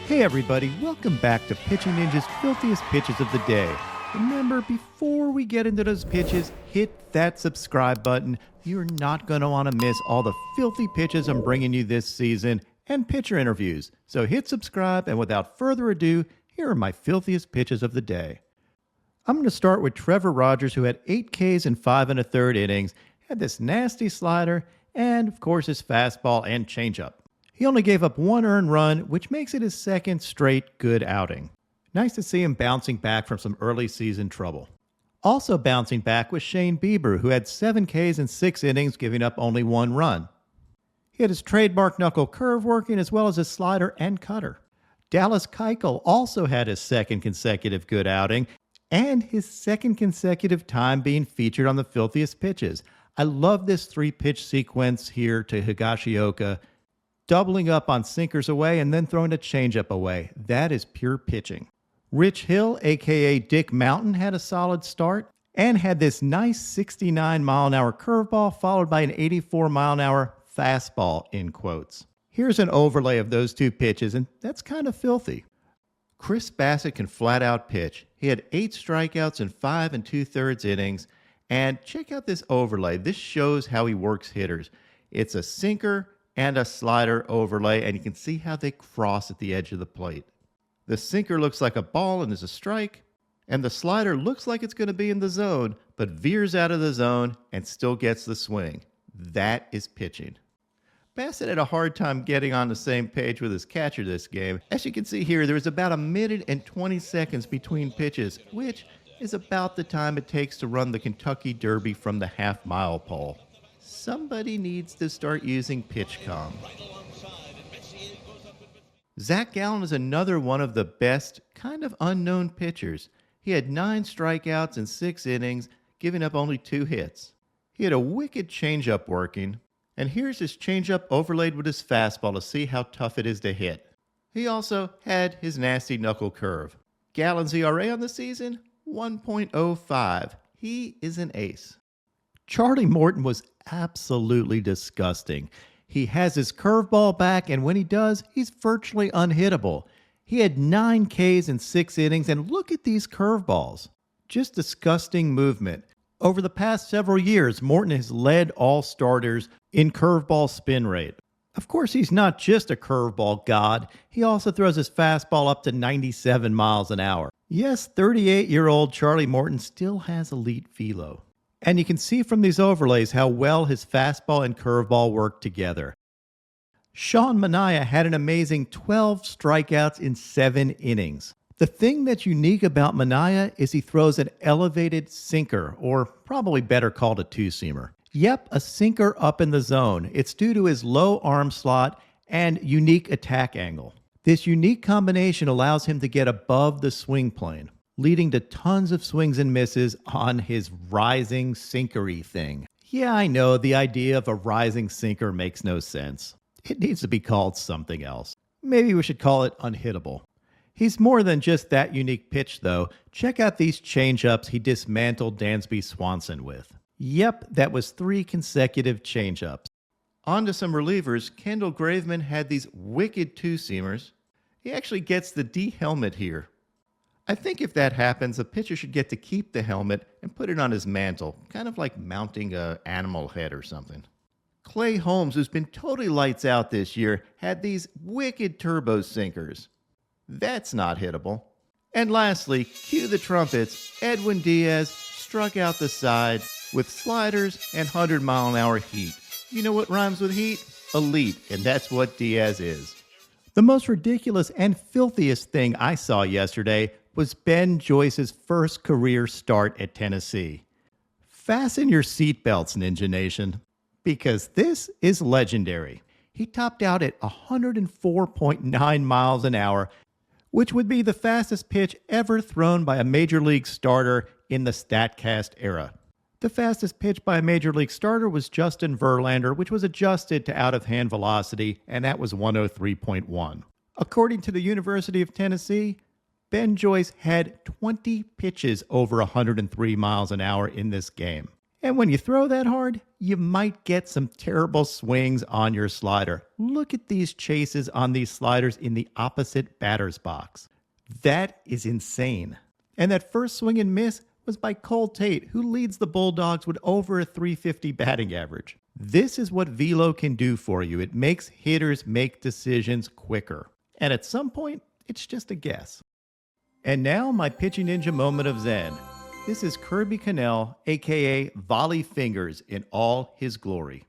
Hey everybody, welcome back to Pitching Ninja's Filthiest Pitches of the Day. Remember, before we get into those pitches, hit that subscribe button. You're not going to want to miss all the filthy pitches I'm bringing you this season and pitcher interviews. So hit subscribe, and without further ado, here are my filthiest pitches of the day. I'm going to start with Trevor Rogers, who had 8 Ks in 5 1/3 innings, had this nasty slider, and of course his fastball and changeup. He only gave up 1 earned run, which makes it his second straight good outing. Nice to see him bouncing back from some early season trouble. Also bouncing back was Shane Bieber, who had 7 Ks in 6 innings, giving up only 1 run. He had his trademark knuckle curve working, as well as his slider and cutter. Dallas Keuchel also had his second consecutive good outing, and his second consecutive time being featured on the filthiest pitches. I love this 3-pitch sequence here to Higashioka, doubling up on sinkers away and then throwing a changeup away. That is pure pitching. Rich Hill, a.k.a. Dick Mountain, had a solid start and had this nice 69-mile-an-hour curveball followed by an 84-mile-an-hour fastball, in quotes. Here's an overlay of those 2 pitches, and that's kind of filthy. Chris Bassitt can flat-out pitch. He had 8 strikeouts in 5 2/3 innings, and check out this overlay. This shows how he works hitters. It's a sinker and a slider overlay, and you can see how they cross at the edge of the plate. The sinker looks like a ball and is a strike, and the slider looks like it's going to be in the zone, but veers out of the zone and still gets the swing. That is pitching. Bassett had a hard time getting on the same page with his catcher this game. As you can see here, there was about 1 minute and 20 seconds between pitches, which is about the time it takes to run the Kentucky Derby from the half-mile pole. Somebody needs to start using PitchCom. Zac Gallen is another one of the best, kind of unknown pitchers. He had 9 strikeouts in 6 innings, giving up only 2 hits. He had a wicked changeup working, and here's his changeup overlaid with his fastball to see how tough it is to hit. He also had his nasty knuckle curve. Gallen's ERA on the season, 1.05. He is an ace. Charlie Morton was absolutely disgusting. He has his curveball back, and when he does, he's virtually unhittable. He had 9 Ks in 6 innings, and look at these curveballs. Just disgusting movement. Over the past several years, Morton has led all starters in curveball spin rate. Of course, he's not just a curveball god. He also throws his fastball up to 97 miles an hour. Yes, 38-year-old Charlie Morton still has elite velo. And you can see from these overlays how well his fastball and curveball work together. Sean Manaea had an amazing 12 strikeouts in 7 innings. The thing that's unique about Manaea is he throws an elevated sinker, or probably better called a 2-seamer. Yep, a sinker up in the zone. It's due to his low arm slot and unique attack angle. This unique combination allows him to get above the swing plane, leading to tons of swings and misses on his rising sinkery thing. Yeah, I know the idea of a rising sinker makes no sense. It needs to be called something else. Maybe we should call it unhittable. He's more than just that unique pitch, though. Check out these changeups he dismantled Dansby Swanson with. Yep, that was 3 consecutive changeups. On to some relievers. Kendall Graveman had these wicked 2-seamers. He actually gets the D helmet here. I think if that happens, a pitcher should get to keep the helmet and put it on his mantle, kind of like mounting an animal head or something. Clay Holmes, who's been totally lights out this year, had these wicked turbo sinkers. That's not hittable. And lastly, cue the trumpets. Edwin Diaz struck out the side with sliders and 100-mile-an-hour heat. You know what rhymes with heat? Elite, and that's what Diaz is. The most ridiculous and filthiest thing I saw yesterday was Ben Joyce's first career start at Tennessee. Fasten your seatbelts, Ninja Nation, because this is legendary. He topped out at 104.9 miles an hour, which would be the fastest pitch ever thrown by a major league starter in the StatCast era. The fastest pitch by a major league starter was Justin Verlander, which was adjusted to out-of-hand velocity, and that was 103.1. According to the University of Tennessee, Ben Joyce had 20 pitches over 103 miles an hour in this game. And when you throw that hard, you might get some terrible swings on your slider. Look at these chases on these sliders in the opposite batter's box. That is insane. And that first swing and miss was by Cole Tate, who leads the Bulldogs with over a .350 batting average. This is what velo can do for you. It makes hitters make decisions quicker. And at some point, it's just a guess. And now my pitching ninja moment of zen. This is Kirby Connell, a.k.a. Volley Fingers, in all his glory.